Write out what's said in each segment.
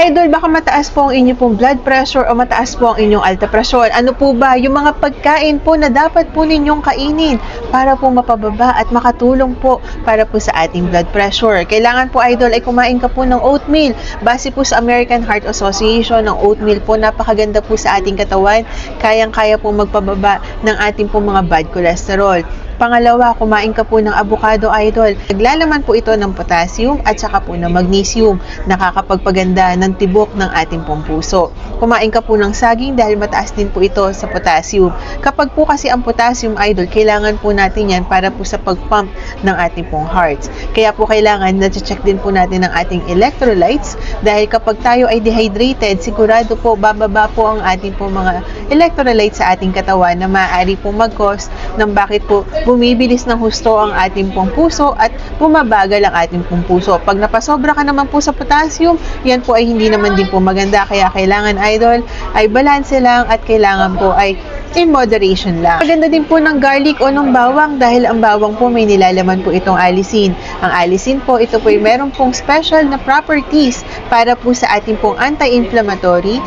Idol, baka mataas po ang inyong pong blood pressure o mataas po ang inyong alta presyon. Ano po ba yung mga pagkain po na dapat po ninyong kainin para po mapababa at makatulong po para po sa ating blood pressure? Kailangan po, Idol, ay kumain ka po ng oatmeal. Base po sa American Heart Association, ng oatmeal po napakaganda po sa ating katawan. Kayang-kaya po magpababa ng ating po mga bad cholesterol. Pangalawa, kumain ka po ng avocado, Idol. Naglalaman po ito ng potassium at saka po ng magnesium. Nakakapagpaganda ng tibok ng ating pong puso. Kumain ka po ng saging dahil mataas din po ito sa potassium. Kapag po kasi ang potassium, Idol, kailangan po natin yan para po sa pag-pump ng ating pong hearts. Kaya po kailangan na-check din po natin ang ating electrolytes dahil kapag tayo ay dehydrated, sigurado po bababa po ang ating pong mga electrolytes sa ating katawan na maaari po mag-cause ng bakit po bumibilis ng husto ang ating pong puso at bumabagal ang ating pong puso. Pag napasobra ka naman po sa potassium, yan po ay hindi naman din po maganda. Kaya kailangan, Idol, ay balanse lang at kailangan po ay in moderation lang. Maganda din po ng garlic o ng bawang dahil ang bawang po may nilalaman po itong allicin. Ang allicin po, ito po ay meron pong special na properties para po sa ating pong anti-inflammatory,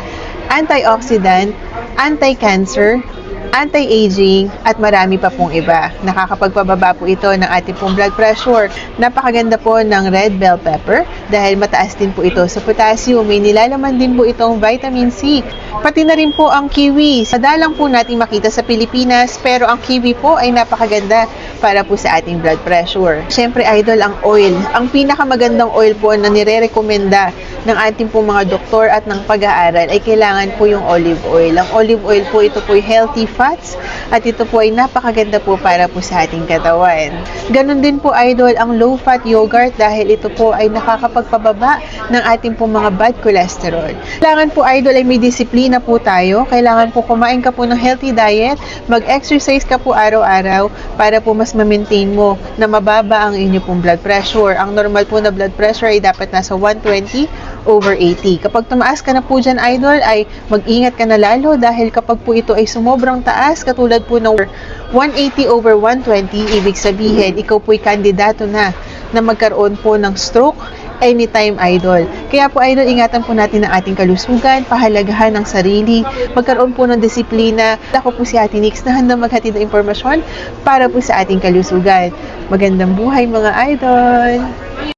antioxidant, anti-cancer, anti-aging, at marami pa pong iba. Nakakapagpababa po ito ng ating pong blood pressure. Napakaganda po ng red bell pepper dahil mataas din po ito sa potassium. May nilalaman din po itong vitamin C. Pati na rin po ang kiwi. Madalang po natin makita sa Pilipinas pero ang kiwi po ay napakaganda para po sa ating blood pressure. Siyempre, Idol, ang oil. Ang pinakamagandang oil po na nire-rekomenda ng ating po mga doktor at ng pag-aaral ay kailangan po yung olive oil. Ang olive oil po, ito po ay healthy fats at ito po ay napakaganda po para po sa ating katawan. Ganon din po, Idol, ang low-fat yogurt dahil ito po ay nakakapagpababa ng ating po mga bad cholesterol. Kailangan po, Idol, ay may disiplina po tayo. Kailangan po kumain ka po ng healthy diet, mag-exercise ka po araw-araw para po mas ma-maintain mo na mababa ang inyo pong blood pressure. Ang normal po na blood pressure ay dapat nasa 120/80. Kapag tumaas ka na po dyan, Idol, ay mag-ingat ka na lalo dahil kapag po ito ay sumobrang taas, katulad po ng 180/120, ibig sabihin, ikaw po'y kandidato na magkaroon po ng stroke anytime, Idol. Kaya po, Idol, ingatan po natin ang ating kalusugan, pahalagahan ng sarili, magkaroon po ng disiplina. Ako po si Ate Nix na handang maghatid ng impormasyon para po sa ating kalusugan. Magandang buhay, mga Idol!